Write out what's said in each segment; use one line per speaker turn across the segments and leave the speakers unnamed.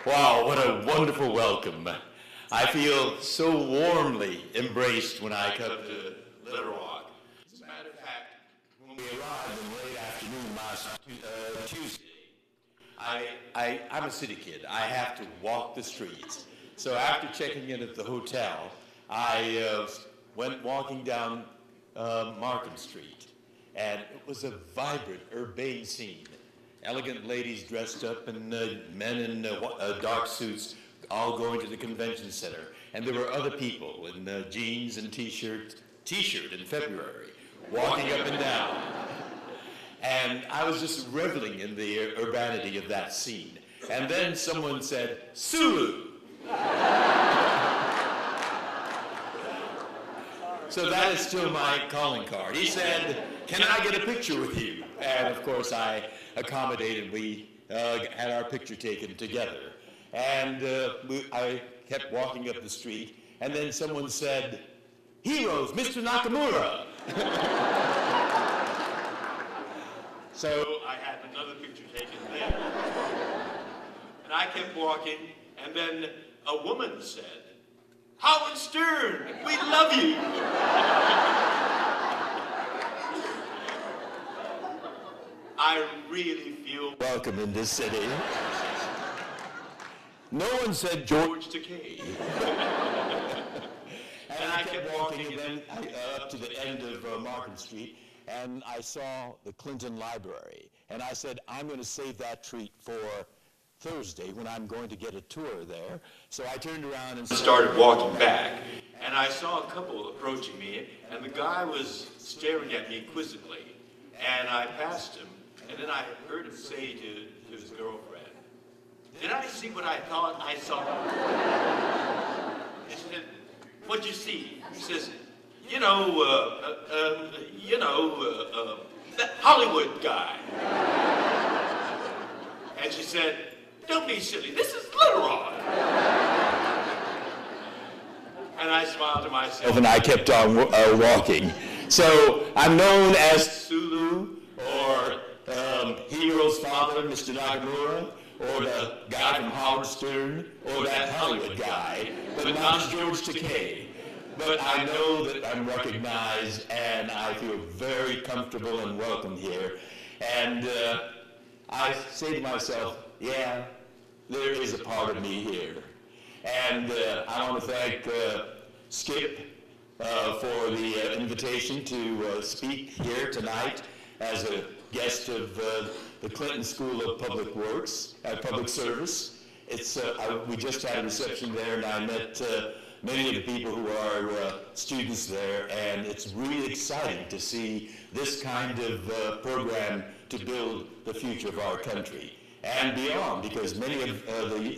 Wow, what a wonderful welcome. I feel so warmly embraced when I come to Little Rock. As a matter of fact, when we arrived in late afternoon last Tuesday, I'm a city kid. I have to walk the streets. So after checking in at the hotel, I went walking down Markham Street, and it was a vibrant, urbane scene. Elegant ladies dressed up and men in dark suits all going to the convention center. And there were other people in jeans and t-shirt in February, walking up and down. And I was just reveling in the urbanity of that scene. And then someone said, "Sulu." So that is still my calling card. He said, "Can I get a picture with you?" And of course I accommodated. We had our picture taken together. And I kept walking up the street, and then someone said, "Heroes, Mr. Nakamura." So I had another picture taken there. And I kept walking, and then a woman said, "Howard Stern, we love you." I really feel welcome in this city. No one said George Takei. And I kept walking, and then up to the end of Markham Street, and I saw the Clinton Library. And I said, I'm going to save that treat for Thursday when I'm going to get a tour there. So I turned around and started walking back. And I saw a couple approaching me, and the guy was staring at me quizzically. And I passed him, and then I heard him say to his girlfriend, "Did I see what I thought I saw?" He said, "What'd you see?" He says, that Hollywood guy." And she said, "Don't be silly, this is Little Rock." And I smiled to myself, and I kept on walking. So I'm known as Sulu, or Hero's father, Mr. Nakamura, or the guy from Howard Stern, or that Hollywood guy, but not George Takei. But I know that I'm recognized, and I feel very comfortable and welcome here. And I say to myself, yeah, there is a part of me here. And I want to thank Skip for the invitation to speak here tonight as a guest of the Clinton School of Public Works, Public Service. We just had a reception there, and I met many of the people who are students there, and it's really exciting to see this kind of program to build the future of our country and beyond, because many of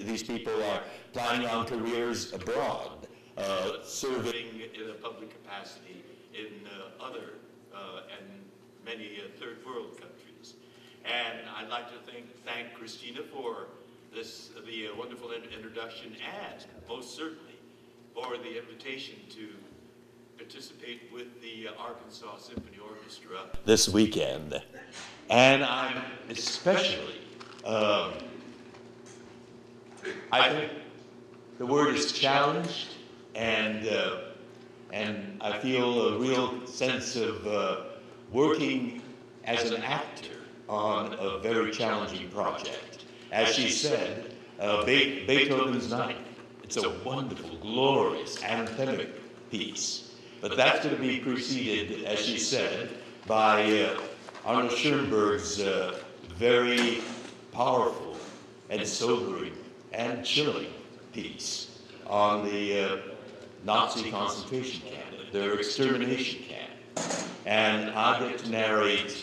these people are planning on careers abroad, serving in a public capacity in other and many third world countries. And I'd like to thank Christina for the wonderful introduction, and most certainly for the invitation to participate with the Arkansas Symphony Orchestra this weekend. And I'm especially, I think the word is challenged, and I feel a real sense of working as an actor on a very challenging project. As she said, Beethoven's Ninth. It's a wonderful, glorious, anthemic piece. But that's going to be preceded, as she said, by Arnold Schoenberg's very powerful and sobering and chilling piece on the Nazi concentration camp, their extermination camp. And I get to narrate,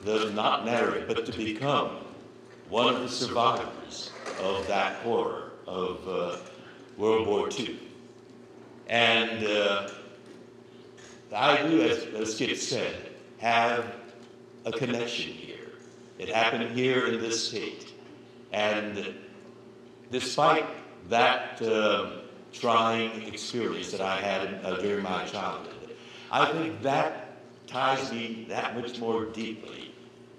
not narrate, but to become one of the survivors of that horror of World War II. And I do, as Skip said, have a connection here. It happened here in this state. And despite that trying experience that I had during my childhood, I think that ties me that much more deeply.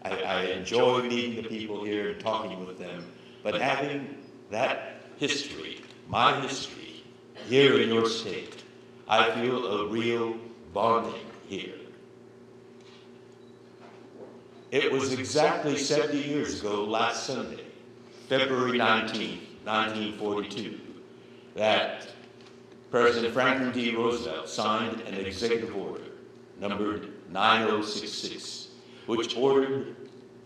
I enjoy meeting the people here and talking with them, but having that history, my history, here in your state, I feel a real bonding here. It was exactly 70 years ago, last Sunday, February 19th, 1942, that President Franklin D. Roosevelt signed an executive order, numbered 9066, which ordered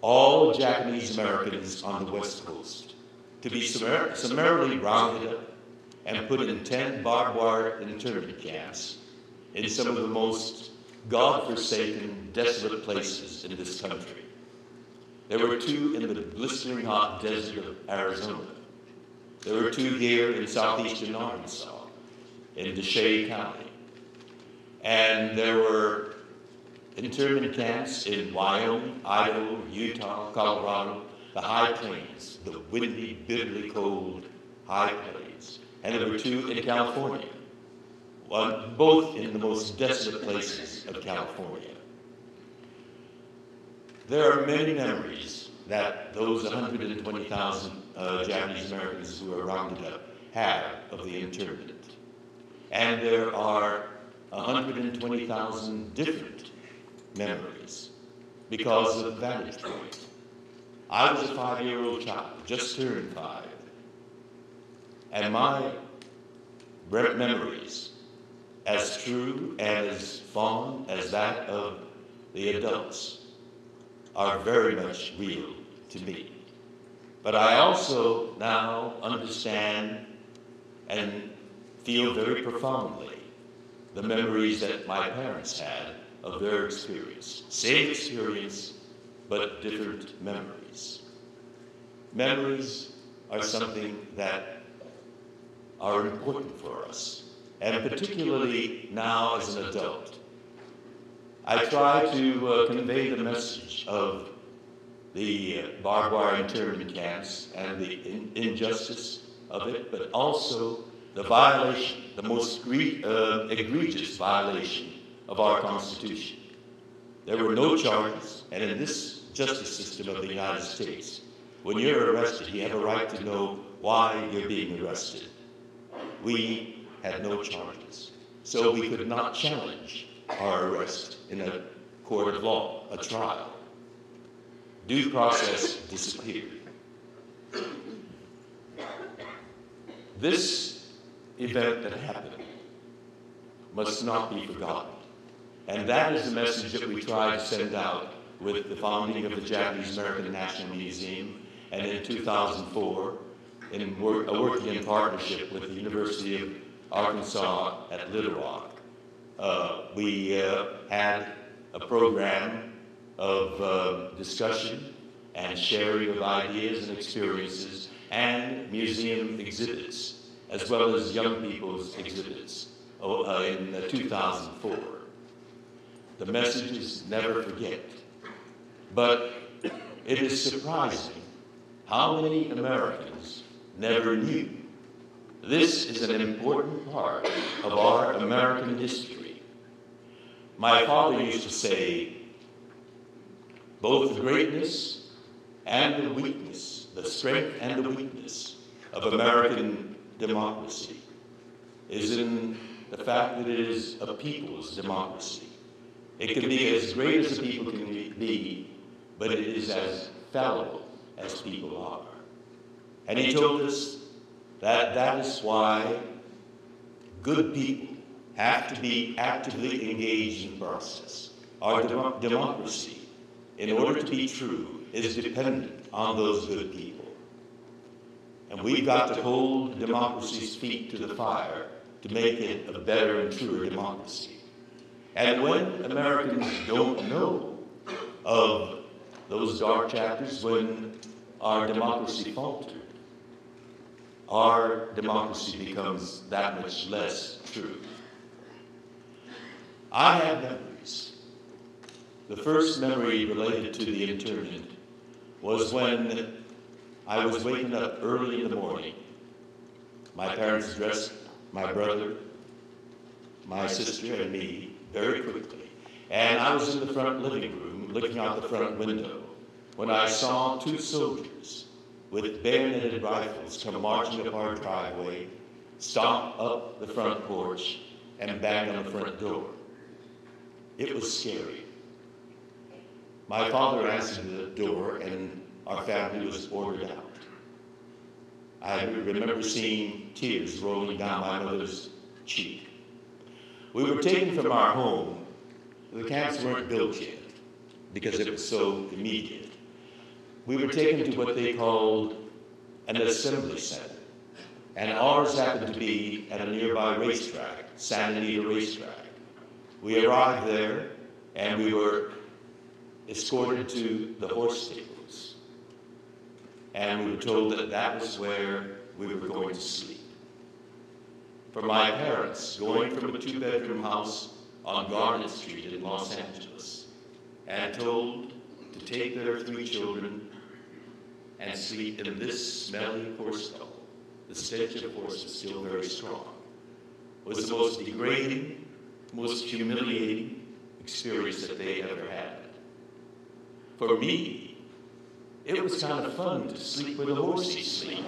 all Japanese Americans on the West Coast to be summarily rounded up and put in 10 barbed wire internment camps in some of the most God-forsaken, desolate places in this country. There were 2 in the blistering hot desert of Arizona. There were 2 here in southeastern Arkansas, in Takei County. And there were internment camps in Wyoming, Idaho, Utah, Colorado, the high plains, the windy, bitterly cold high plains. And there were 2 in California, both in the most desolate places of California. There are many memories that those 120,000 Japanese Americans who were rounded up have of the internment. And there are 120,000 different memories because of the vantage point. I was a 5-year-old child, just turned 5. And my memories, as true and as fond as that of the adults, are very much real to me. But I also now understand and feel very profoundly the memories that my parents had of their experience. Same experience, but different memories. Memories are something that are important for us, and particularly now as an adult. I try to convey the message of the barbed wire internment camps and the injustice of it, but also the violation, the most egregious violation of our Constitution. There were no charges, and in this justice system of the United States, when you're arrested, you have a right to know why you're being arrested. We had no charges, so we could not challenge our arrest in a court of law, a trial. Due process disappeared. This event that happened must not be forgotten. And that is the message that we try to send out with the founding of the Japanese American National Museum, and in 2004, working in partnership with the University of Arkansas at Little Rock. We had a program of discussion and sharing of ideas and experiences and museum exhibits, as well as young people's exhibits in 2004. The message is never forget. But it is surprising how many Americans never knew. This is an important part of our American history. My father used to say, both the greatness and the weakness, the strength and the weakness of American democracy is in the fact that it is a people's democracy. It can be as great as a people can be, but it is as fallible as people are. And he told us that that is why good people have to be actively engaged in the process. Our democracy, in order to be true, is dependent on those good people. And we've got to hold democracy's feet to the fire to make it a better and truer democracy. And when Americans don't know of those dark chapters, when our democracy faltered, our democracy becomes that much less true. I have memories. The first memory related to the internment was when I was waking up early in the morning. My parents dressed my brother, my sister, and me very quickly. And I was in the front living room looking out the front window when I saw two soldiers with bayoneted rifles come marching up our driveway, stomp up the front porch, and bang on the front door. It was scary. My father answered the door, and our family was ordered out. I remember seeing tears rolling down my mother's cheek. We were taken from our home. The camps weren't built yet because it was so immediate. We were taken to what they called an assembly center, and ours happened to be at a nearby racetrack, Santa Anita Racetrack. We arrived there, and we were escorted to the horse stables, and we were told that that was where we were going to sleep. For my parents, going from a two-bedroom house on Garnet Street in Los Angeles, and told to take their 3 children and sleep in this smelly horse stall, the stench of horses still very strong, was the most degrading, most humiliating experience that they ever had. For me, it was kind of fun to sleep where the horses sleep.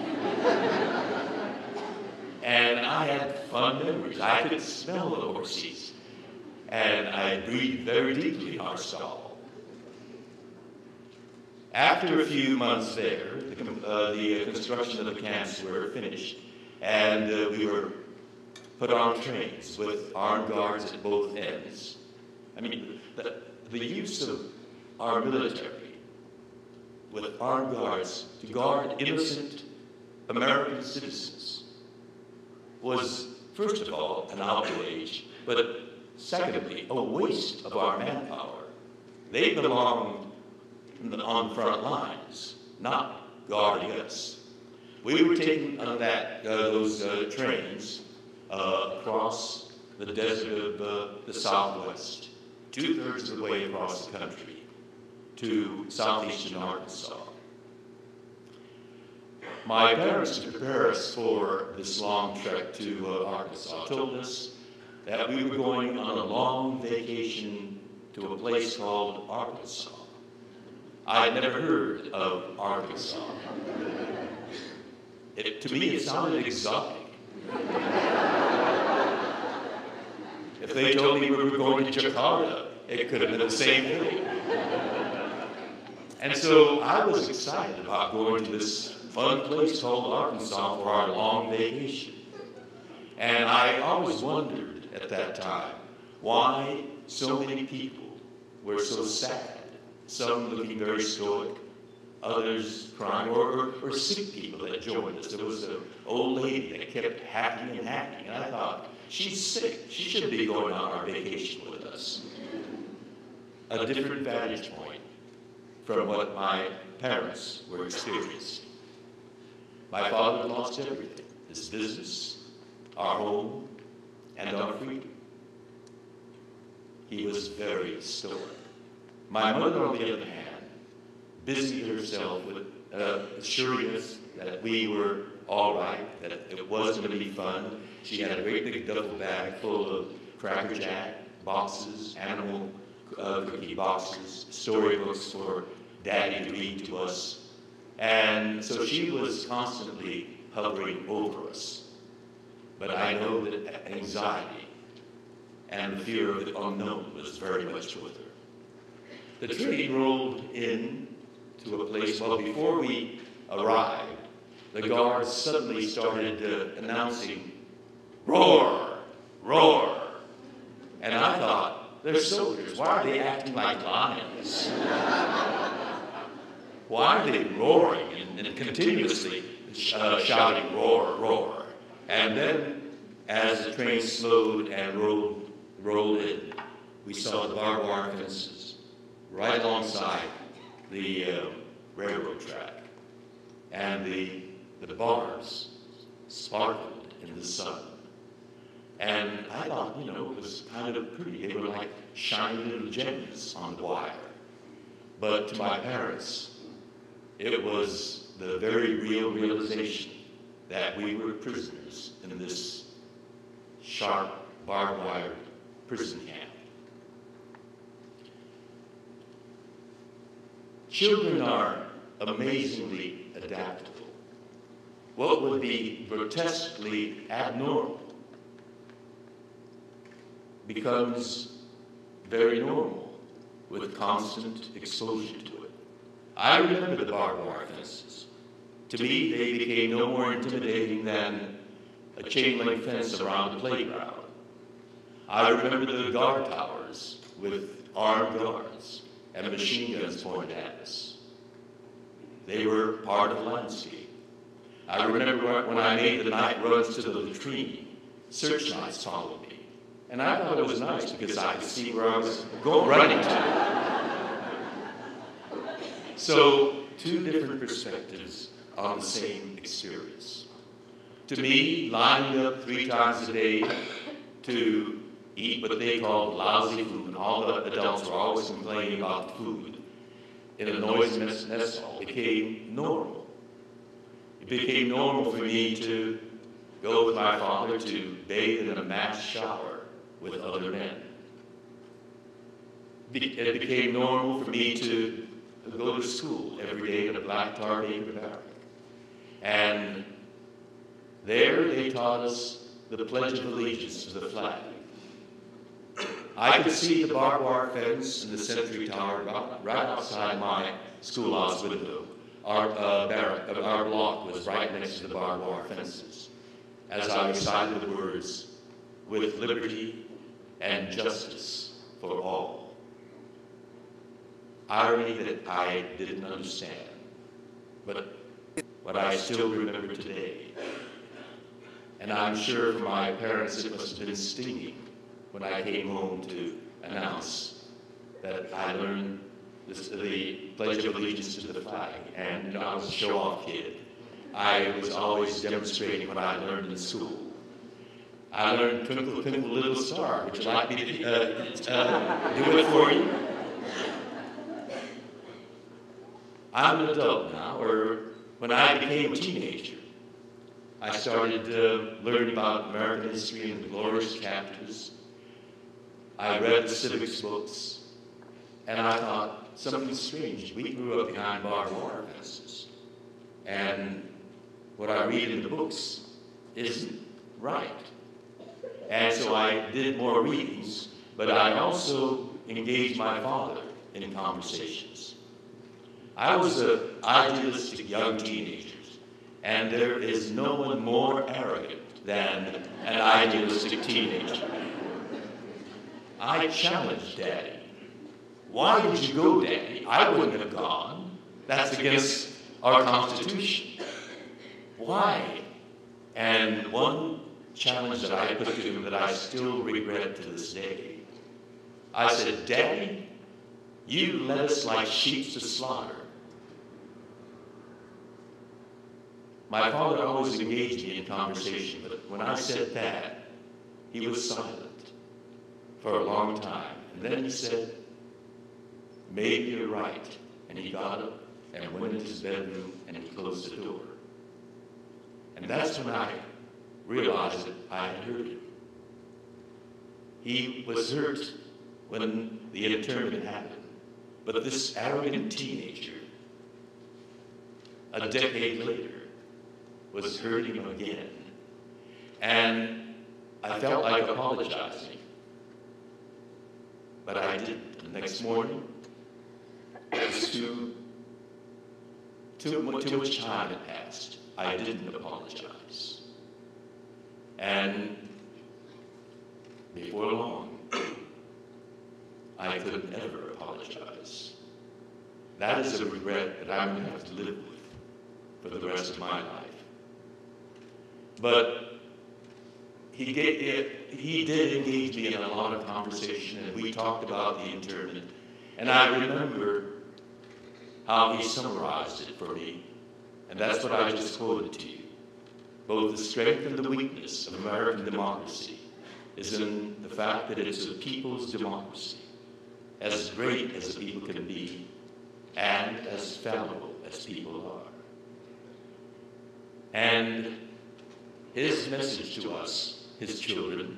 And I had fun memories. I could smell the horses. And I breathed very deeply in our stall. After a few months there, the construction of the camps were finished, and we were put on trains with armed guards at both ends. I mean, the use of our military with armed guards to guard innocent American citizens was, first of all, an outrage, but secondly, a waste of our manpower. They belonged on the front lines, not guarding us. We were taken on those trains across the desert of the Southwest, 2/3 of the way across the country, to southeastern Arkansas. My parents, to prepare us for this long trek to Arkansas, told us that we were going on a long vacation to a place called Arkansas. I had never heard of Arkansas. To me, it sounded exotic. If they told me we were going to Jakarta, it could have been the same thing. And so I was excited about going to this fun place called Arkansas for our long vacation. And I always wondered at that time why so many people were so sad, some looking very stoic, others crying, or sick people that joined us. There was an old lady that kept hacking and hacking, and I thought, she's sick. She shouldn't be going on our vacation with us. A different vantage point from what my parents were experiencing. My father lost everything, his business, our home, and our freedom. He was very stoic. My mother, on the other hand, busied herself with assuring us that we were all right, that it was going to be fun. She had a great big duffel bag full of Cracker Jack boxes, animal cookie boxes, storybooks for Daddy to read to us. And so she was constantly hovering over us. But I know that anxiety and the fear of the unknown was very much with her. The train rolled in to a place, well, before we arrived, the guards suddenly started announcing, "Roar! Roar!" And I thought, they're soldiers. Why are they acting like lions? Why are they roaring and continuously shouting, "Roar, roar"? And then, as the train slowed and rolled in, we saw the barbed wire fences right alongside the railroad track. And the bars sparkled in the sun. And I thought, it was kind of pretty. They were like shiny little gems on the wire. But to my parents, it was the very real realization that we were prisoners in this sharp, barbed wire prison camp. Children are amazingly adaptable. what would be grotesquely abnormal becomes very normal with constant exposure to it. I remember the barbed wire fences. To me, they became no more intimidating than a chain-link fence around a playground. I remember the guard towers with armed guards and machine guns pointed at us. They were part of the landscape. I remember when I made the night runs to the latrine, searchlights followed me. And I thought it was nice because I could see where I was running to. So, two different perspectives on the same experience. To me, lining up 3 times a day to eat what they called lousy food, and all the adults were always complaining about the food, in a noisy mess hall became normal. It became normal for me to go with my father to bathe in a mass shower with other men. It became normal for me to go to school every day in a black tar paper barrack. And there they taught us the Pledge of Allegiance to the flag. I could see the barbed wire fence and the sentry tower right outside my schoolhouse window. Our block was right next to the barbed wire fences. As I recited the words, with liberty and justice for all. Irony that I didn't understand, but what I still remember today. And I'm sure for my parents it must have been stinging when I came home to announce that I learned the Pledge of Allegiance to the flag. And I was a show-off kid. I was always demonstrating what I learned in school. I learned Twinkle, Twinkle, Little Star. Would you like me to do it for you? I'm an adult now, or when I became a teenager, I started learning about American history and the glorious chapters. I read the civics books, and I thought, something strange. We grew up behind barbed wire fences, and what I read in the books isn't right. And so I did more readings, but I also engaged my father in conversations. I was an idealistic young teenager, and there is no one more arrogant than an idealistic teenager. I challenged Daddy. Why did you go, Daddy? I wouldn't have gone. That's against our Constitution. Why? And one challenge that I put to him that I still regret to this day, I said, Daddy, you led us like sheep to slaughter. My father always engaged me in conversation, but when I said that, he was silent for a long time. And then he said, maybe you're right. And he got up and went into his bedroom and he closed the door. And that's when I realized that I had hurt him. He was hurt when the internment happened. But this arrogant teenager, a decade later, was hurting him again. And I felt like apologizing. But I didn't. The next morning, it was too much time had passed. I didn't apologize. And before long, I couldn't ever apologize. That is a regret that I'm going to have to live with for the rest of my life. But he did engage me in a lot of conversation, and we talked about the internment. And I remember how he summarized it for me, and that's what I just quoted to you. Both the strength and the weakness of American democracy is in the fact that it's a people's democracy, as great as the people can be, and as fallible as people are. And his message to us, his children,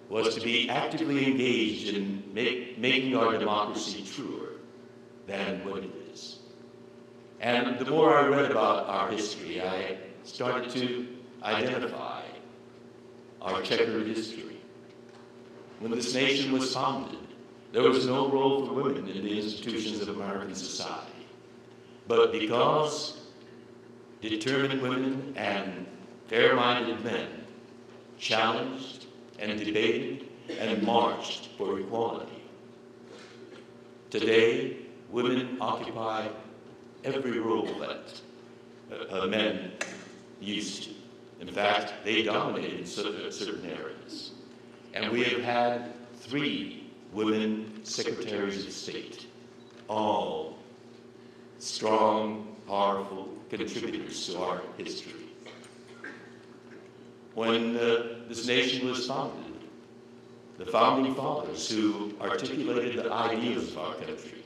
was to be actively engaged in making our democracy truer than what it is. And the more I read about our history, I started to identify our checkered history. When this nation was founded, there was no role for women in the institutions of American society. But because determined women and fair-minded men challenged and debated and marched for equality, today women occupy every role that men used to. In fact, they dominated in certain areas. And we have had 3 women secretaries of state, all strong, powerful contributors to our history. When this nation was founded, the founding fathers who articulated the ideals of our country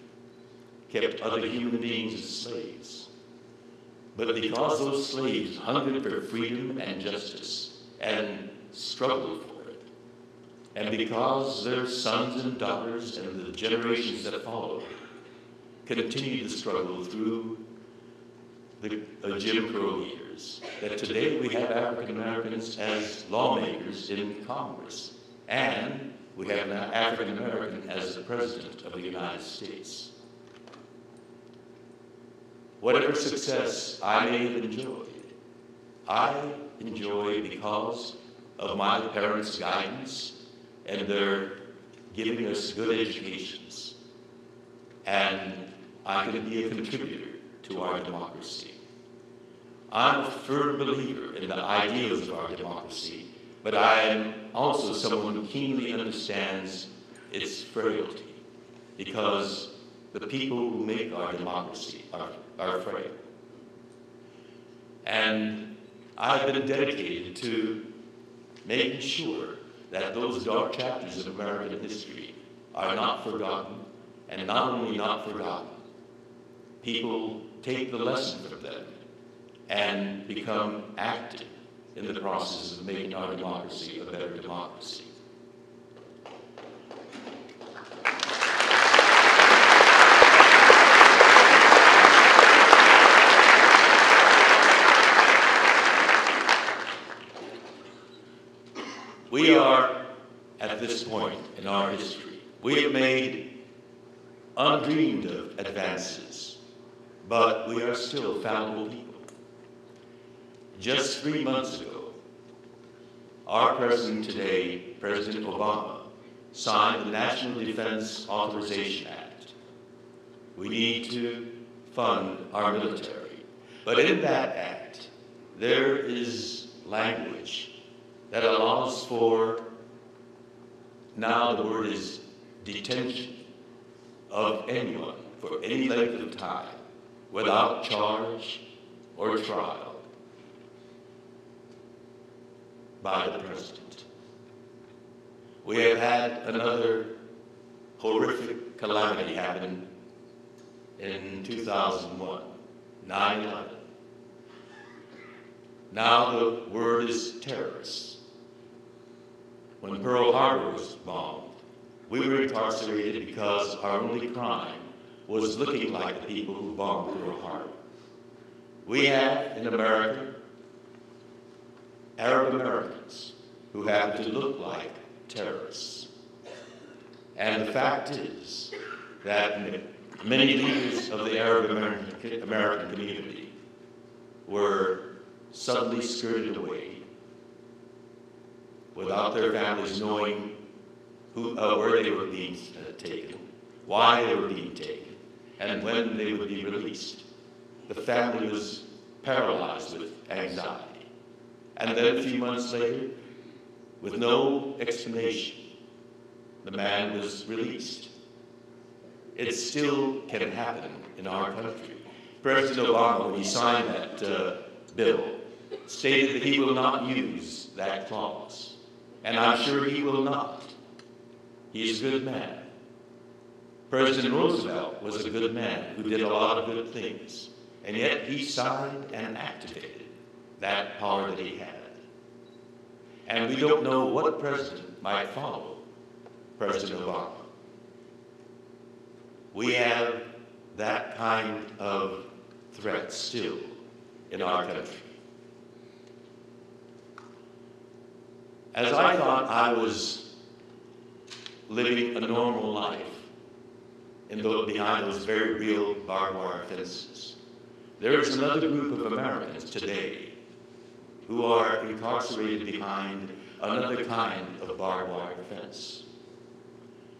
kept other human beings as slaves. But because those slaves hungered for freedom and justice and struggled for it, and because their sons and daughters and the generations that followed continued the struggle through the Jim Crow years, that today we have African Americans as lawmakers in Congress, and we have an African American as the President of the United States. Whatever success I may have enjoyed, I enjoy because of my parents' guidance and their giving us good educations. And I can be a contributor to our democracy. I'm a firm believer in the ideals of our democracy, but I am also someone who keenly understands its frailty, because the people who make our democracy are frail. And I've been dedicated to making sure that those dark chapters of American history are not forgotten, and not only not forgotten, people take the lesson from them and become active in the process of making our democracy a better democracy. We are at this point in our history. We have made undreamed of advances, but we are still fallible people. Just 3 months ago, our president today, President Obama, signed the National Defense Authorization Act. We need to fund our military. But in that act, there is language that allows for, now the word is detention of anyone for any length of time without charge or trial by the president. We have had another horrific calamity happen in 2001, 9/11. Now the word is terrorists. When Pearl Harbor was bombed, we were incarcerated because our only crime was looking like the people who bombed Pearl Harbor. We have in America Arab Americans who happen to look like terrorists. And the fact is that many leaders of the Arab American community were suddenly skirted away without their families knowing where they were being taken, why they were being taken, and when they would be released. The family was paralyzed with anxiety. And then a few months later, with no explanation, the man was released. It still can happen in our country. President Obama, when he signed that bill, stated that he will not use that clause. And I'm sure he will not. He's a good man. President Roosevelt was a good man who did a lot of good things. And yet he signed and activated that power that he had. And we don't know what president might follow President Obama. We have that kind of threat still in our country. As I thought I was living a normal life behind those very real barbed wire fences, there is another group of Americans today who are incarcerated behind another kind of barbed wire fence.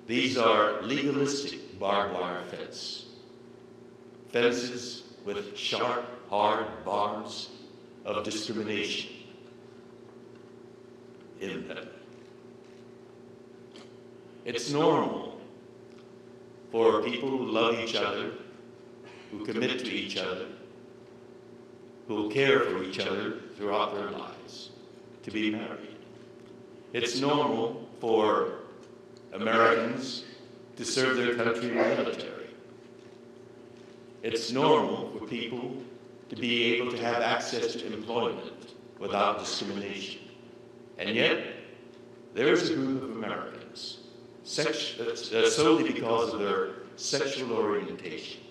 These are legalistic barbed wire fences with sharp, hard barbs of discrimination in them. It's normal for people who love each other, who commit to each other, who will care for each other throughout their lives, to be married. It's normal for Americans to serve their country in the military. It's normal for people to be able to have access to employment without discrimination. And yet, there is a group of Americans, solely because of their sexual orientation,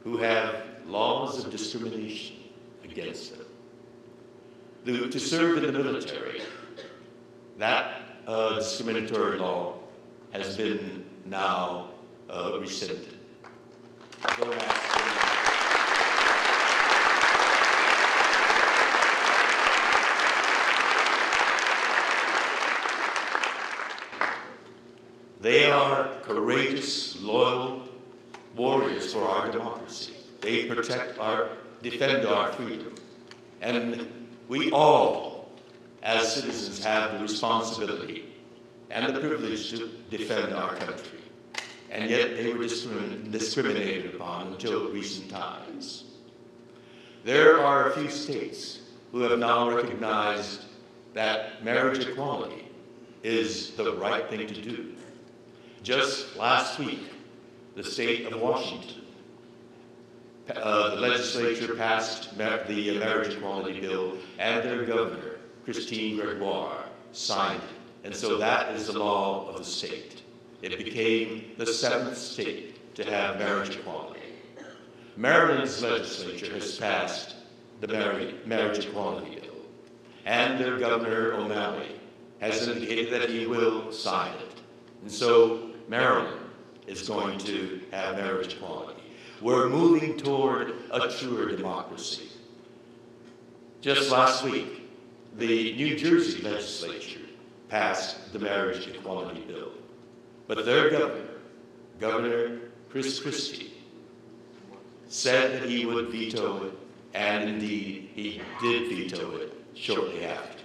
who have laws of discrimination against them. To serve in the military, that discriminatory law has been now rescinded. They are courageous, loyal warriors for our democracy. They defend our freedom. And we all, as citizens, have the responsibility and the privilege to defend our country. And yet they were discriminated upon until recent times. There are a few states who have now recognized that marriage equality is the right thing to do. Just last week, the state of Washington, the legislature passed the marriage equality bill, and their governor, Christine Gregoire, signed it. And so that is the law of the state. It became the 7th state to have marriage equality. Maryland's legislature has passed the marriage equality bill, and their governor, O'Malley, has indicated that he will sign it. And so Maryland is going to have marriage equality. We're moving toward a truer democracy. Just last week, the New Jersey legislature passed the marriage equality bill. But their Governor Chris Christie, said that he would veto it, and indeed he did veto it shortly after.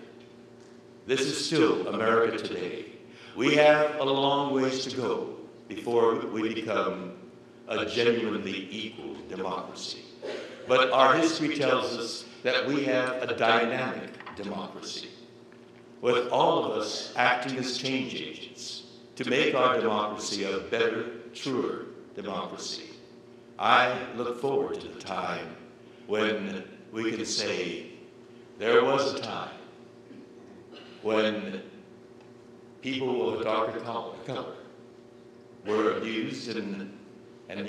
This is still America today. We have a long ways to go before we become a genuinely equal democracy. But our history tells us that we have a dynamic democracy, with all of us acting as change agents to make our democracy a better, truer democracy. I look forward to the time when we can say there was a time when people of a darker color were abused and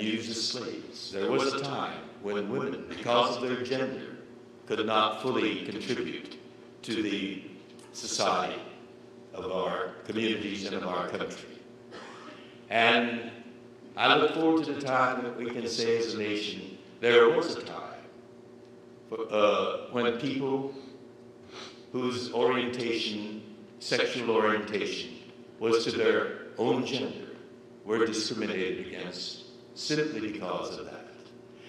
used as slaves. There was a time when women, because of their gender, could not fully contribute to the society of our communities and of our country. And I look forward to the time that we can say as a nation, there was a time when people whose orientation, sexual orientation, was to their own gender were discriminated against simply because of that.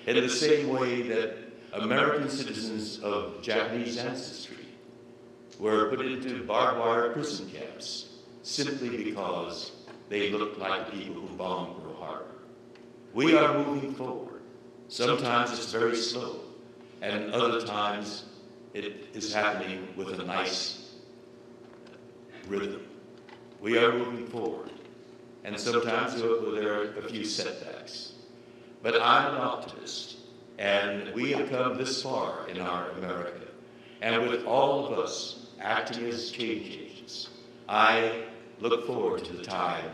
In the same way that American citizens of Japanese ancestry were put into barbed wire prison camps simply because they looked like the people who bombed Pearl Harbor. We are moving forward. Sometimes it's very slow, and other times it is happening with a nice rhythm. We are moving forward, and sometimes there are a few setbacks. But I'm an optimist, and we have come this far in our America. And with all of us acting as change agents, I look forward to the time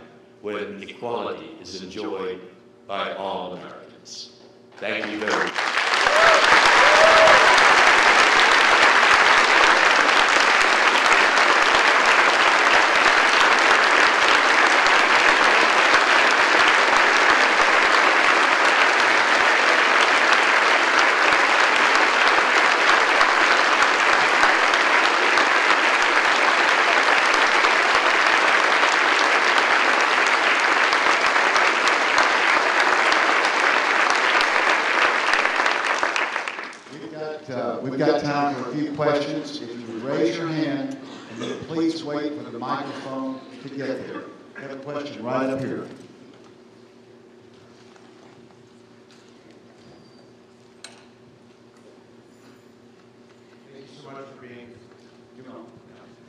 when equality is enjoyed by all Americans. Thank you very much.
we've got time for a few questions. If you would raise your hand, and then please wait for the microphone to get there. I have a question right up here.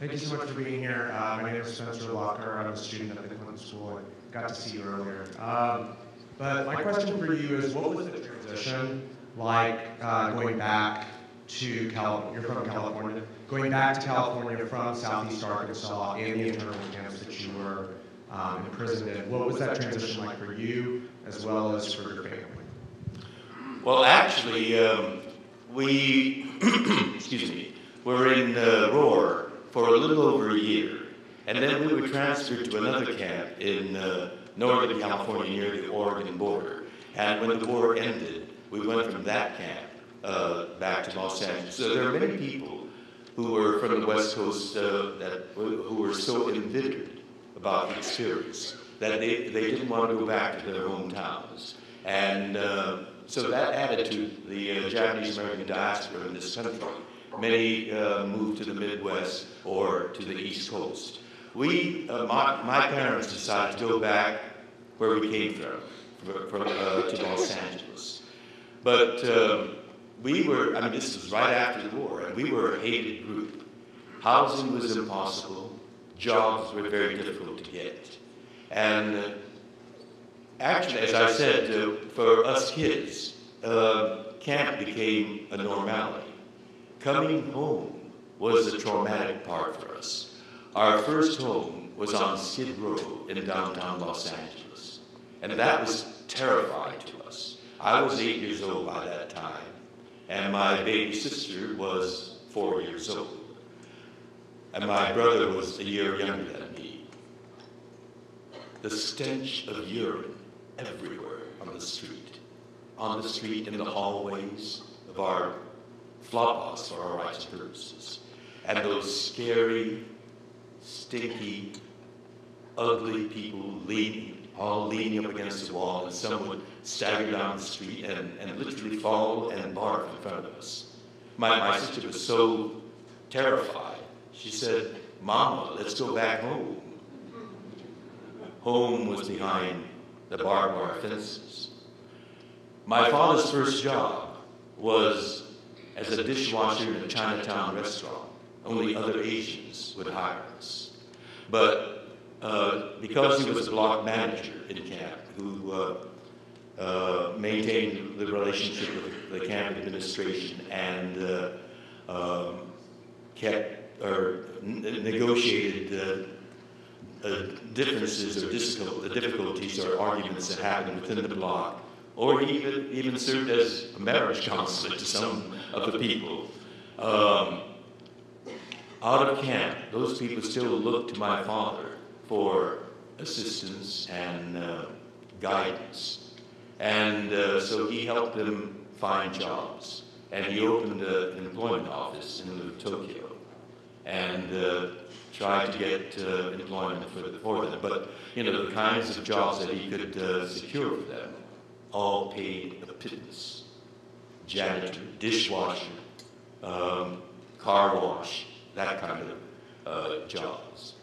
Thank you so much for being here. My name is Spencer Walker. I'm a student at the Clinton School. I got to see you earlier. But my question for you is, what was the transition like going back to California? You're from California. Going back to California from Southeast Arkansas and the internment camps that you were imprisoned in. What was that transition like for you as well as for your family?
Well, actually, we excuse me, were in Rohwer for a little over a year, and then we were transferred to another camp in Northern California near the Oregon border. And when the war ended, we went from that camp back to Los Angeles. So there are many people who were from the West Coast who were so embittered about the experience that they didn't want to go back to their hometowns. And so that added to the Japanese-American diaspora in this country. Many moved to the Midwest or to the East Coast. My parents decided to go back where we came from to Los Angeles. But this was right after the war, and we were a hated group. Housing was impossible. Jobs were very difficult to get. And actually, as I said, for us kids, camp became a normality. Coming home was a traumatic part for us. Our first home was on Skid Row in downtown Los Angeles, and that was terrifying to us. I was 8 years old by that time, and my baby sister was 4 years old, and my brother was a year younger than me. The stench of urine everywhere on the street, in the hallways of our flophouse for our rights and purposes. And those scary, stinky, ugly people leaning up against the wall, and some would stagger down the street and literally fall and barf in front of us. My sister was so terrified. She said, "Mama, let's go back home." Home was behind the barbed wire fences. My father's first job was as a dishwasher in a Chinatown restaurant. Only other Asians would hire us. But because he was a block manager in camp who maintained the relationship with the camp administration and negotiated differences or difficulties or arguments that happened within the block, or he even served as a marriage counselor to some of the people. Out of camp, those people still looked to my father for assistance and guidance. And so he helped them find jobs. And he opened an employment office in Tokyo and tried to get employment for them. But, the kinds of jobs that he could secure for them all paid a pittance. Janitor, dishwasher, car wash, that kind of jobs.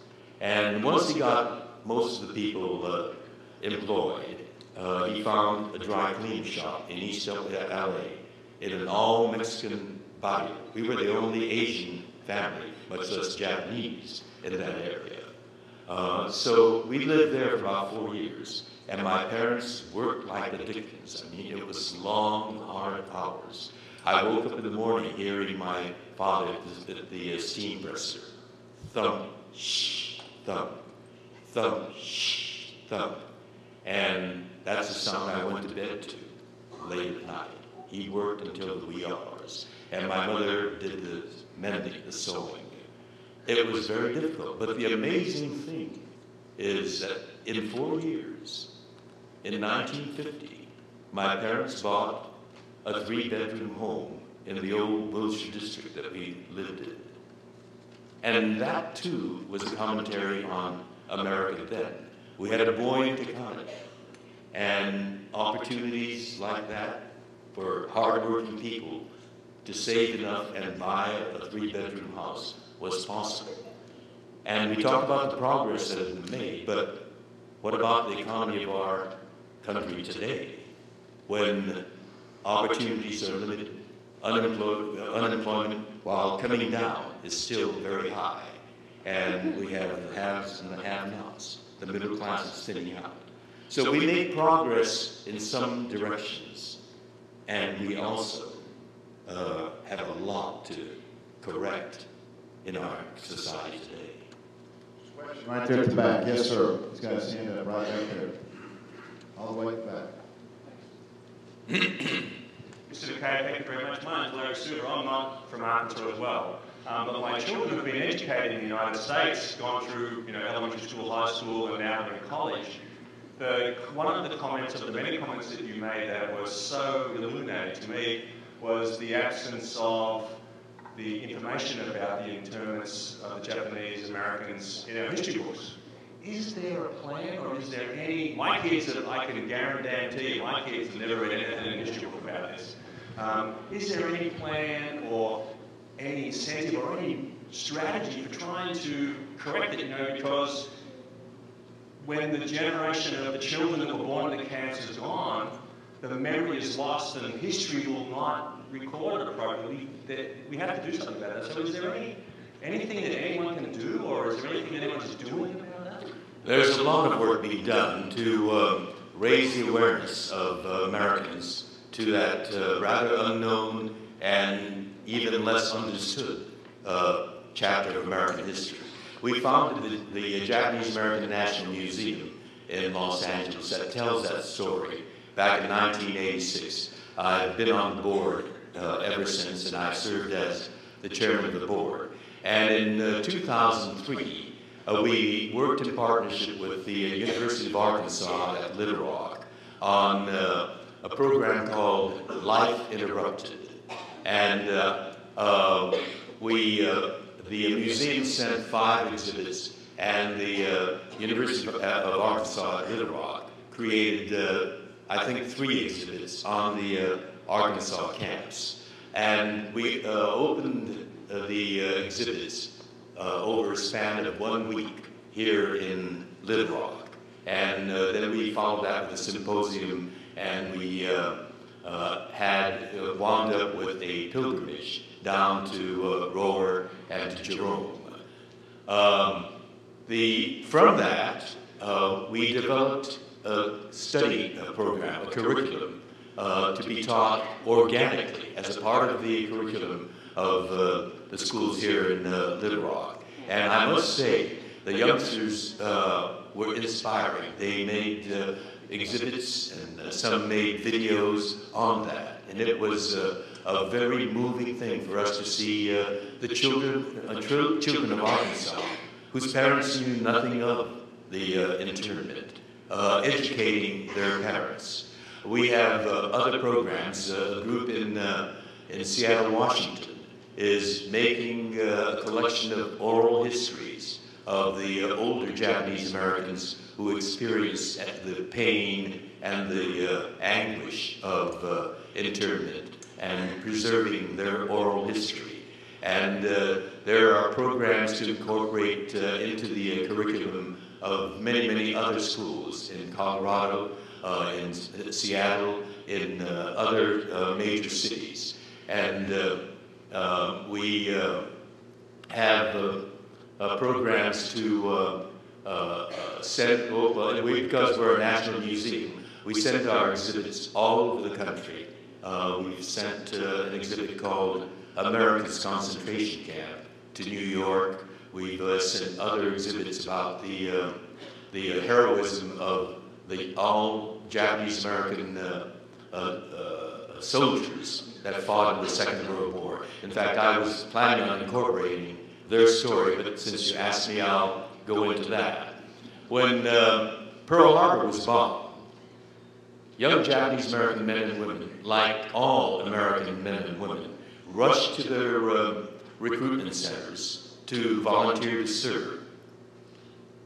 And once he got most of the people employed, he found a dry cleaning shop in East LA in an all-Mexican barrio. We were the only Asian family, much less Japanese, in that area. So we lived there for about 4 years. And my parents worked like the Dickens. I mean, it was long, hard hours. I woke up in the morning hearing my father at the steam presser. Thump, shh, thump, thump, shh, thump. And that's the sound I went to bed to late at night. He worked until the wee hours. And my mother did the mending, the sewing. It was very difficult. But the amazing thing is that in 4 years, in 1950, my parents bought a 3-bedroom home in the old Wilshire district that we lived in. And that, too, was a commentary on America then. We had a buoyant economy, and opportunities like that for hardworking people to save enough and buy a 3-bedroom house was possible. And we talk about the progress that has been made, but what about the economy of our country today, when opportunities are limited, unemployment, while coming down, is still very high, and we have the haves and the have-nots, the middle class is thinning out. So we make progress in some directions, and we also have a lot to correct in our society today.
Right there at the back. Yes, sir. He's got his hand up right back there. All the way at the back.
Mr. Takei, thank you very much. My name is Hikaru Sulu. I'm not from Arkansas as well. But my children have been educated in the United States, gone through elementary school, high school, and now they're in college. One of the comments, of the many comments that you made that was so illuminating to me, was the absence of the information about the internments of the Japanese Americans in our history books. Is there a plan, or is there any? My kids, I can guarantee you, my kids have never read anything in a history book about this. Is there any plan or any incentive or any strategy for trying to correct it? Because when the generation of the children that were born in the camps is gone, the memory is lost and history will not record it appropriately. We have to do something about it. So is there anything that anyone can do, or is there anything that anyone's doing about that?
There's a lot of work being done to raise the awareness of Americans to that rather unknown and even less understood chapter of American history. We founded the Japanese American National Museum in Los Angeles that tells that story back in 1986. I've been on the board ever since, and I've served as the chairman of the board. And in 2003, we worked in partnership with the University of Arkansas at Little Rock on a program called Life Interrupted. And the museum sent 5 exhibits, and the University of Arkansas at Little Rock created, I think, 3 exhibits on the Arkansas campus. And we opened the exhibits over a span of 1 week here in Little Rock. And then we followed that with a symposium, and we had wound up with a pilgrimage down to Rohwer and to Jerome. From that, we developed a study program, a curriculum, to be taught organically as a part of the curriculum of the schools here in Little Rock. And I must say, the youngsters were inspiring. They made exhibits, and some made videos on that. And it was a very moving thing for us to see the children of Arkansas, whose parents knew nothing of the internment, educating their parents. We have other programs. A group in Seattle, Washington, is making a collection of oral histories of the older Japanese Americans who experienced the pain and the anguish of internment, and preserving their oral history. And there are programs to incorporate into the curriculum of many, many other schools in Colorado, in Seattle, in other major cities. And we have programs to send, because we're a national museum, we send our exhibits all over the country. We've sent an exhibit called America's Concentration Camp to New York. We've sent other exhibits about the heroism of all Japanese American soldiers that fought in the Second World War. In fact, I was planning on incorporating their story, but since you asked me, I'll go into that. When Pearl Harbor was bombed, young Japanese American men and women, like all American men and women, rushed to their recruitment centers to volunteer to serve.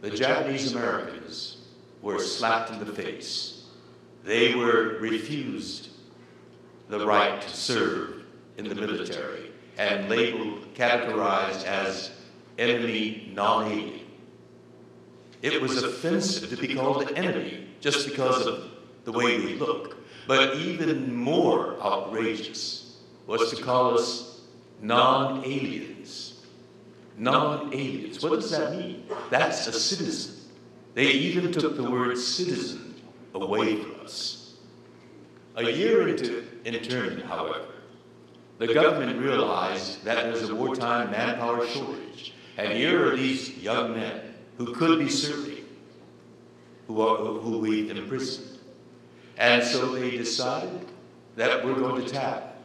The Japanese Americans were slapped in the face. They were refused the right to serve in the military and labeled, categorized as enemy non-alien. It was offensive to be called an enemy just because of the way we look. But even more outrageous was to call us non-aliens. Non-aliens. What does that mean? That's a citizen. They even took the word citizen away from us. A year into internment, however, the government realized that there's a wartime manpower shortage. And here are these young men who could be serving, who we've imprisoned. And so they decided that we're going to tap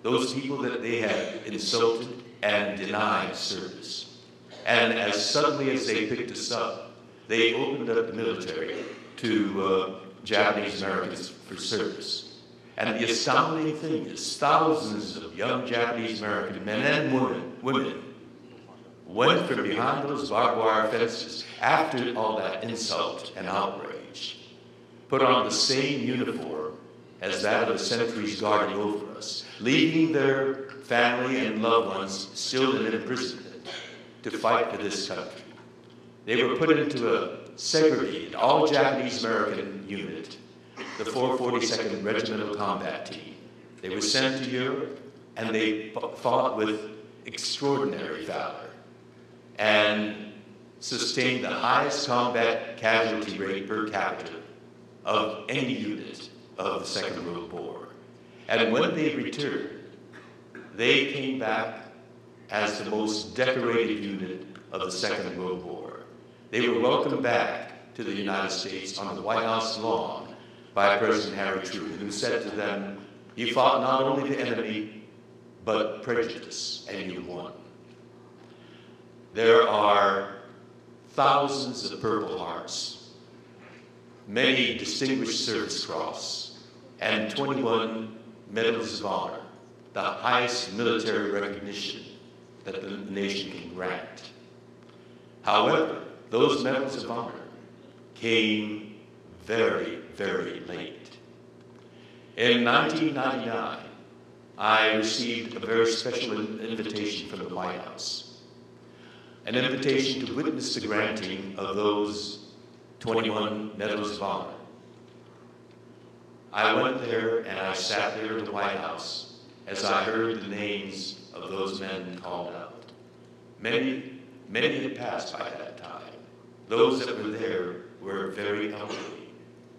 those people that they had insulted and denied service. And as suddenly as they picked us up, they opened up the military to Japanese Americans for service. And the astounding thing is thousands of young Japanese American men and women went from behind those barbed wire fences after all that insult and outrage, put on the same uniform as that of the sentries guarding over us, leaving their family and loved ones still in imprisonment to fight for this country. They were put into a segregated, all Japanese American unit, the 442nd Regimental Combat Team. They were sent to Europe, and they fought with extraordinary valor and sustained the highest combat casualty rate per capita of any unit of the Second World War. And when they returned, they came back as the most decorated unit of the Second World War. They were welcomed back to the United States on the White House lawn by President Harry Truman, who said to them, "You fought not only the enemy, but prejudice, and you won." There are thousands of Purple Hearts, many Distinguished Service Cross, and 21 Medals of Honor, the highest military recognition that the nation can grant. However, those Medals of Honor came very, very late. In 1999, I received a very special invitation from the White House. An invitation to witness the granting of those 21 Medals of Honor. I went there and I sat there in the White House as I heard the names of those men called out. Many had passed by that time. Those that were there were very elderly.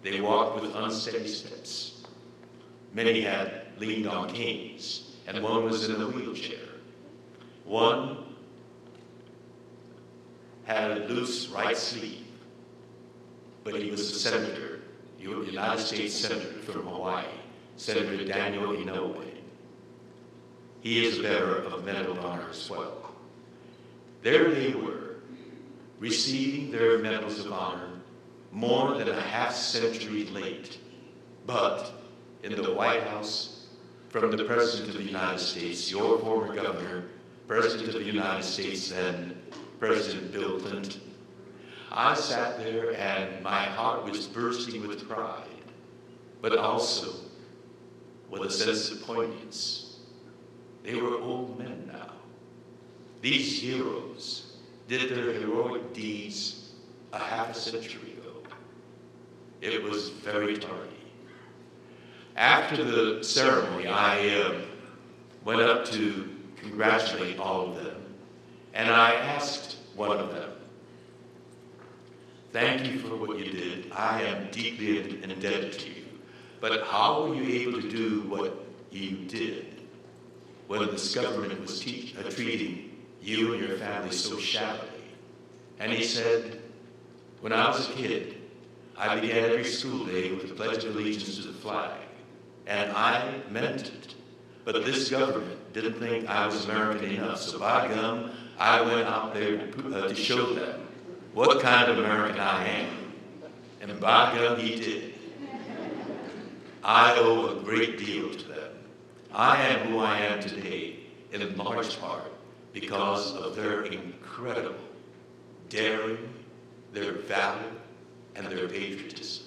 They walked with unsteady steps. Many had leaned on canes, and one was in a wheelchair. One had a loose right sleeve, but he was a senator, United States Senator from Hawaii, Senator Daniel Inouye. He is a bearer of a Medal of Honor as well. There they were, receiving their Medals of Honor more than a half-century late, but in the White House, from the President of the United States, your former governor, President of the United States then, President Bill Clinton. I sat there and my heart was bursting with pride, but also with a sense of poignance. They were old men now. These heroes did their heroic deeds a half a century ago. It was very tardy. After the ceremony, I went up to congratulate all of them, and I asked one of them, "Thank you for what you did. I am deeply indebted to you. But how were you able to do what you did when this government was treating you and your family so shabbily?" And he said, "When I was a kid, I began every school day with the Pledge of Allegiance to the flag. And I meant it. But this government didn't think I was American enough, so by gum, I went out there to show them what kind of American I am. And by gum, he did. I owe a great deal to them. I am who I am today, in large part, because of their incredible daring, their valor, and their patriotism.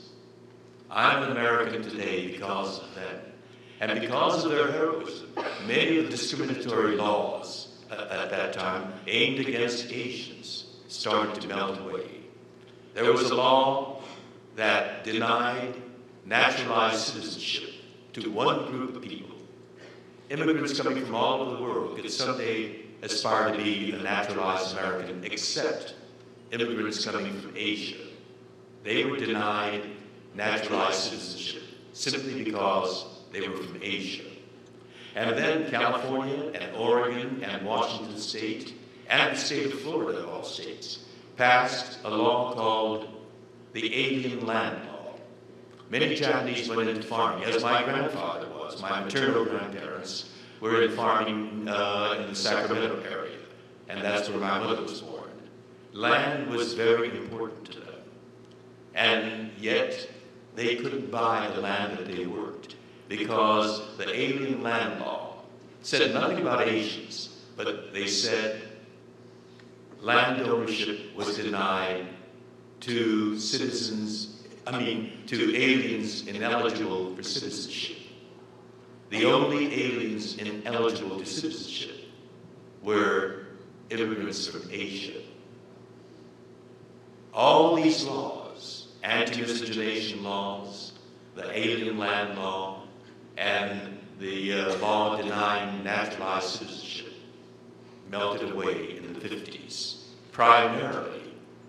I'm an American today because of them, and because of their heroism, many of the discriminatory laws at that time aimed against Asians started to melt away. There was a law that denied naturalized citizenship to one group of people. Immigrants coming from all over the world could someday aspire to be a naturalized American, except immigrants coming from Asia. They were denied naturalized citizenship simply because they were from Asia. And then California and Oregon and Washington State and the state of Florida, of all states, passed a law called the Alien Land Law. Many Japanese went into farming, as my grandfather was. My maternal grandparents were in farming in the Sacramento area, and that's where my mother was born. Land was very important to them, and yet they couldn't buy the land that they worked because the Alien Land Law said nothing about Asians, but they said land ownership was denied to to aliens ineligible for citizenship. The only aliens ineligible to citizenship were immigrants from Asia. All these laws, anti-miscegenation laws, the Alien Land Law, and the law denying naturalized citizenship, melted away in the 50s, primarily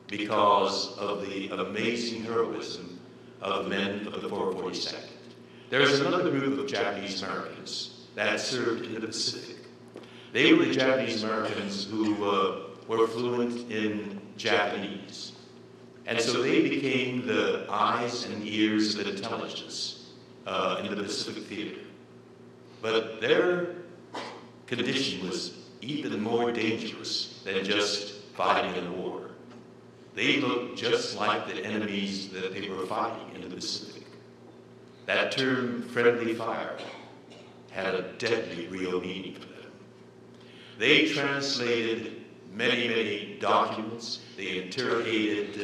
because of the amazing heroism of men of the 442nd. There's another group of Japanese Americans that served in the Pacific. They were the Japanese Americans who were fluent in Japanese. And so they became the eyes and ears of intelligence in the Pacific theater. But their condition was even more dangerous than just fighting in a war. They looked just like the enemies that they were fighting in the Pacific. That term, friendly fire, had a deadly real meaning for them. They translated many, many documents. They interrogated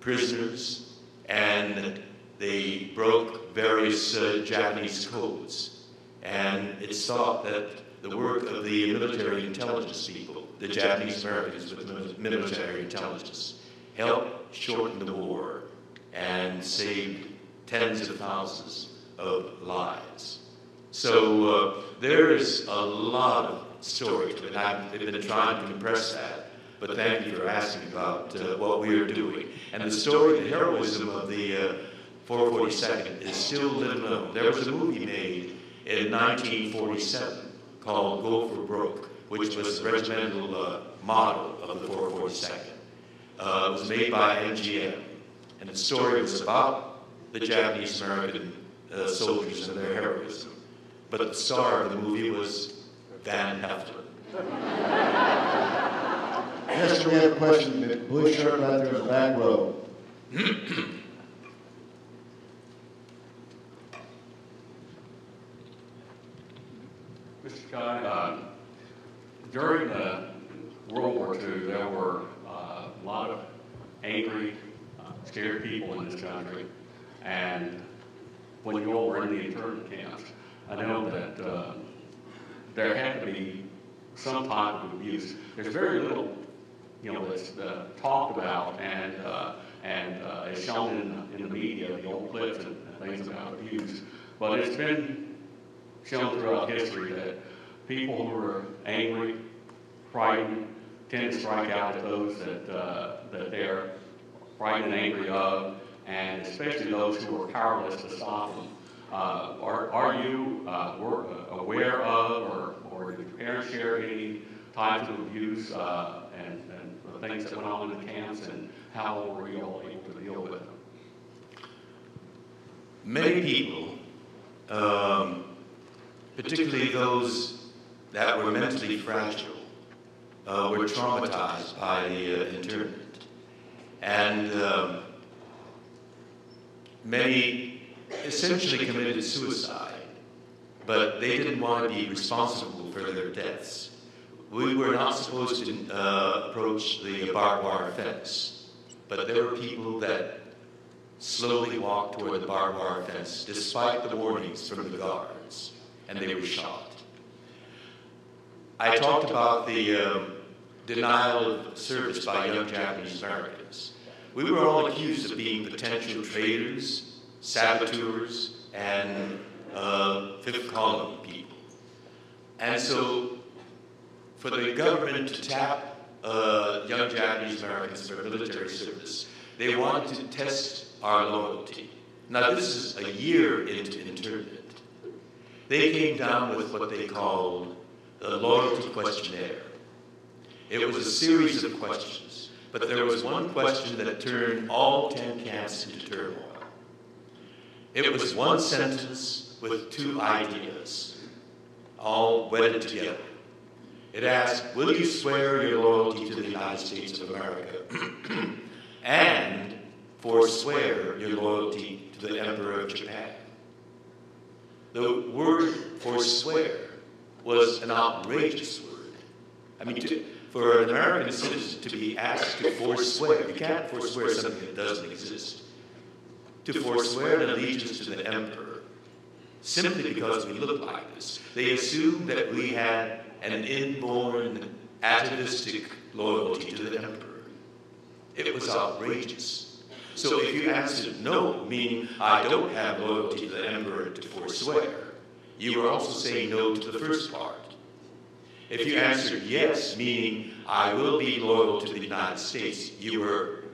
prisoners, and they broke various Japanese codes. And it's thought that the work of the military intelligence people, the Japanese Americans with military intelligence, helped shorten the war and saved tens of thousands of lives. So there is a lot of story to it. I've been trying to compress that, but thank you for asking about what we are doing. And the story, the heroism of the 442nd is still little known. There was a movie made in 1947 called Go for Broke, which was the regimental model of the 442nd. It was made by MGM, and the story was about the Japanese American soldiers and their heroism. But the star of the movie was Van Heflin.
Yes, we have a question. The blue shirt right there in the back row.
Mr. Takei, during World War II, there were a lot of angry, scared people in this country. And when you all were in the internment camps, I know that there had to be some type of abuse. There's very little, that's talked about and is shown in the media, the old clips and things about abuse. But it's been shown throughout history that people who are angry, frightened, tend to strike out at those that they're frightened and angry of, and especially those who are powerless to stop them. Are you aware of, or did your parents share any types of abuse and the things that went on in the camps, and how were you all able to deal with them?
Many people, particularly those that were mentally fragile, were traumatized by the internment. And many essentially committed suicide, but they didn't want to be responsible for their deaths. We were not supposed to approach the barbed wire fence, but there were people that slowly walked toward the barbed wire fence despite the warnings from the guards, and they were shot. I talked about the denial of service by young Japanese Americans. We were all accused of being potential traitors, saboteurs, and fifth column people. And so for the government to tap young Japanese Americans for military service, they wanted to test our loyalty. Now this is a year into internment. They came down with what they called the loyalty questionnaire. It was a series of questions, but there was one question that turned all 10 camps into turmoil. It was one sentence with two ideas, all wedded together. It asked, will you swear your loyalty to the United States of America and forswear your loyalty to the Emperor of Japan? The word forswear was an outrageous word. I mean, for an American citizen to be asked to forswear, you can't forswear something that doesn't exist. To forswear an allegiance to the Emperor, simply because we look like this. They assumed that we had an inborn atavistic loyalty to the Emperor. It was outrageous. So if you answered no, meaning I don't have loyalty to the Emperor to forswear, you were also saying no to the first part. If you answered yes, meaning I will be loyal to the United States, you were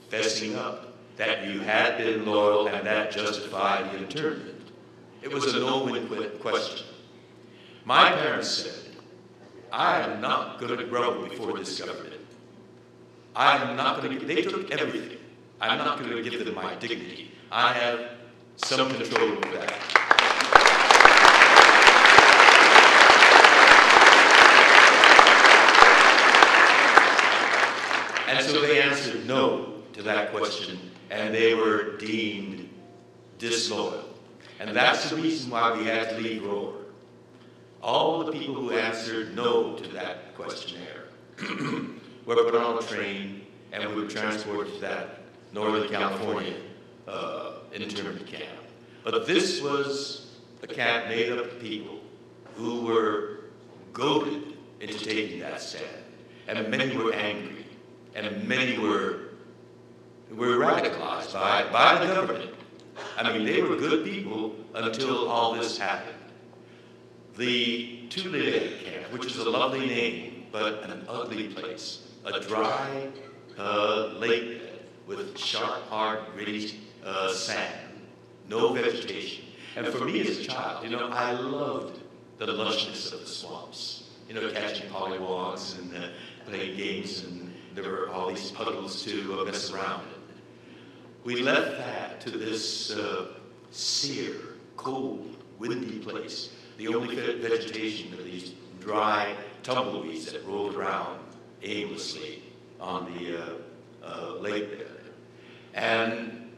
fessing up that you had been loyal and that justified the internment. It was a no-win question. My parents said, I am not going to grovel before this government. I am not going to, they took everything. I'm not going to give them my dignity. I have some control over that. And so they answered no to that question, and they were deemed disloyal. And that's the reason why we had to leave Rohwer. All the people who answered no to that questionnaire were put on a train, and we were transported to that Northern California internment camp. But this was a camp made up of people who were goaded into taking that stand. And many were angry, and many were radicalized by the government. I mean, they were good people until all this happened. The Tulele camp, which is a lovely name, but an ugly place, a dry lake bed with sharp, hard, gritty sand, no vegetation. And for me as a child, you know, I loved the lushness of the swamps. You know, catching pollywogs and playing games, and there were all these puddles to mess around in. We left that to this sere, cold, windy place. The only vegetation of these dry tumbleweeds that rolled around aimlessly on the lake bed. And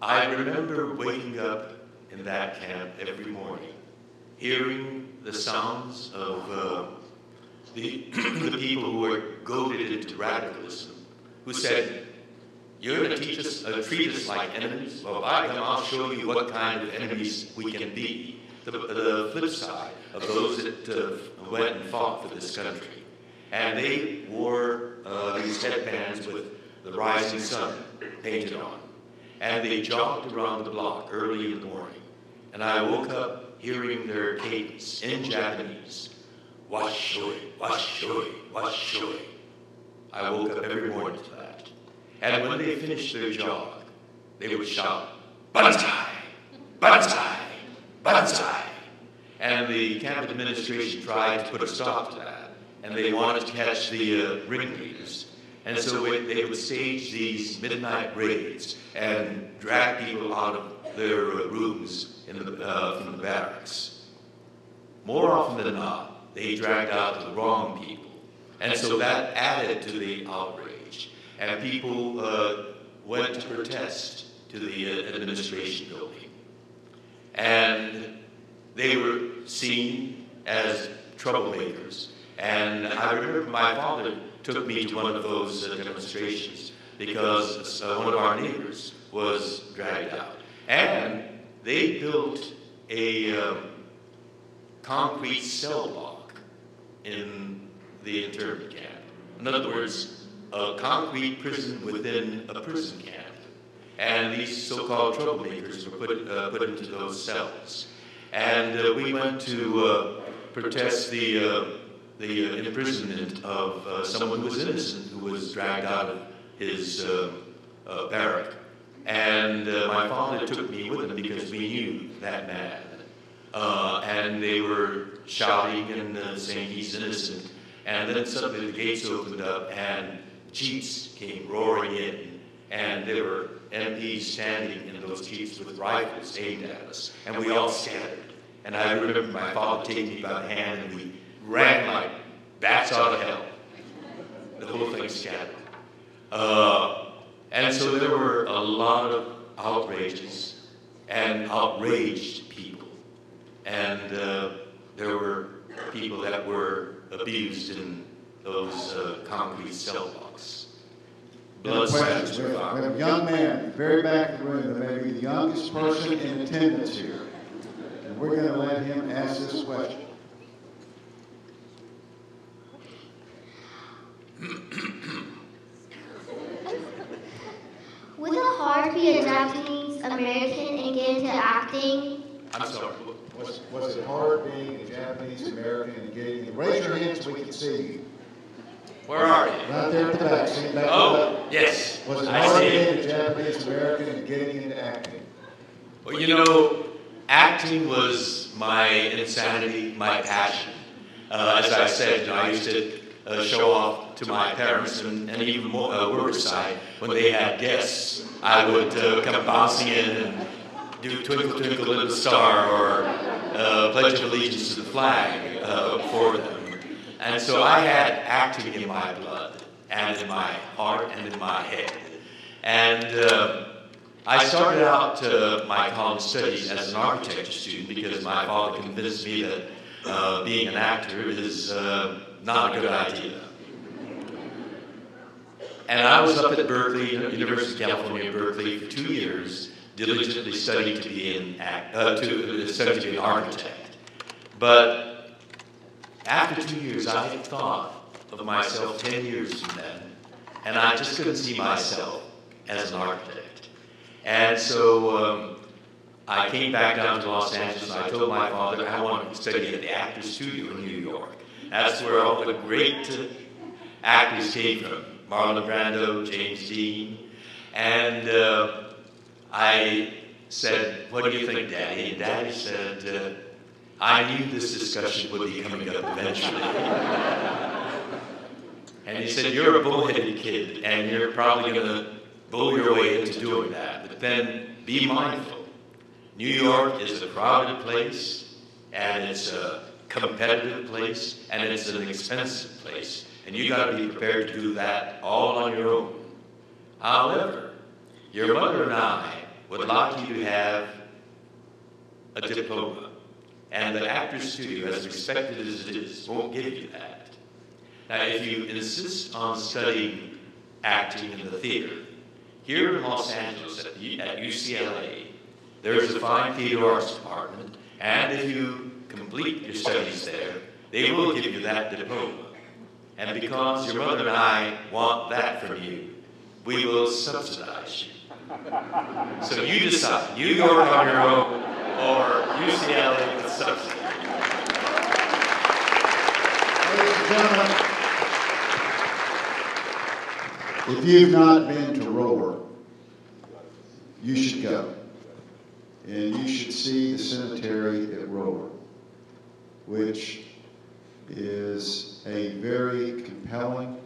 I remember waking up in that camp every morning, hearing the sounds of the people who were goaded into radicalism, who said, you're going to treat us like enemies? Well, by God, I'll show you what kind of enemies we can be. The flip side of those that went and fought for this country. And they wore these headbands with the rising sun painted on. And they jogged around the block early in the morning. And I woke up hearing their cadence in Japanese. Washoi, washoi, washoi. I woke up every morning to that. And when they finished their jog, they would shout, Banzai! Banzai! Banzai! And the camp administration tried to put a stop to that. And they wanted to catch the ringleaders. And so they would stage these midnight raids and drag people out of their rooms from the barracks. More often than not, they dragged out the wrong people. And so that added to the outrage. And people went to protest to the administration building. And they were seen as troublemakers. And I remember my father took me to one of those demonstrations because one of our neighbors was dragged out. And they built a concrete cell block in the internment camp. In other words, a concrete prison within a prison camp. And these so-called troublemakers were put into those cells. And we went to protest the imprisonment of someone who was innocent, who was dragged out of his barrack. And my father took me with him because we knew that man. And they were shouting and saying he's innocent. And then suddenly the gates opened up and jeeps came roaring in. And there were MPs standing in those jeeps with rifles aimed at us. And we all scattered. And I remember my father taking me by the hand and we ran like bats out of hell. The whole thing scattered. And so there were a lot of outrages and outraged people. And there were people that were abused in those concrete cell blocks. Blood
Questions. We have a young man, very back of the room, that may be the youngest person in attendance here. And we're going to let him ask this question.
Was it hard to be a Japanese American and get into acting?
I'm sorry.
Was it hard being a Japanese American and getting in? Raise your hands so we can see you.
Where are you?
Right there at the back. See back
Oh, yes.
Was it
I
hard
see.
being a Japanese American and getting into acting?
Well, you know, acting was my insanity, my passion. As I said, you know, I used to show off to my parents and even more Riverside when they had guests. I would come bouncing in and do Twinkle Twinkle Little Star or Pledge of Allegiance to the flag for them. And so I had acting in my blood and in my heart and in my head. And I started out my college studies as an architecture student because my father convinced me that being an actor is not a good idea. And I was up at Berkeley, University of California, Berkeley, for 2 years, diligently studying to be an architect. But after 2 years, I had thought of myself 10 years from then, and I just couldn't see myself as an architect. And so I came back down to Los Angeles, and I told my father I wanted to study at the Actors Studio in New York. That's where all the great actors came from, Marlon Brando, James Dean. And I said, "What do you think, Daddy?" And Daddy said, "I knew this discussion would be coming up eventually." And he said, "You're a bullheaded kid, and you're probably going to bull your way into doing that. But then be mindful. New York is a crowded place, and it's a competitive place, and it's an expensive place. And you got to be prepared to do that all on your own. However, your mother and I would like you to have a diploma. And the Actors Studio, as respected as it is, won't give you that. Now, if you insist on studying acting in the theater, here in Los Angeles at UCLA, there's a fine theater arts department, and if you complete your studies there, they will give you that diploma. And because your mother and I want that from you, we will subsidize you. So you decide, New York on your own, or UCLA with subsidy.
Ladies and gentlemen, if you've not been to Rohwer, you should go. And you should see the cemetery at Rohwer, which is a very compelling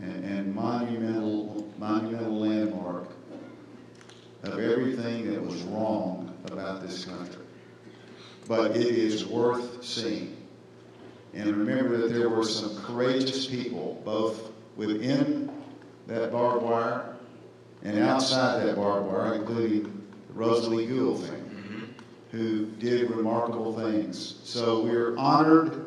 and monumental landmark of everything that was wrong about this country. But it is worth seeing. And remember that there were some courageous people, both within that barbed wire and outside that barbed wire, including the Rosalie Gould family, who did remarkable things. So we're honored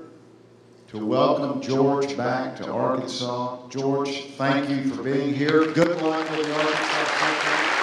to welcome George back to Arkansas. George, thank you for being here. Good luck with the Arkansas Symphony.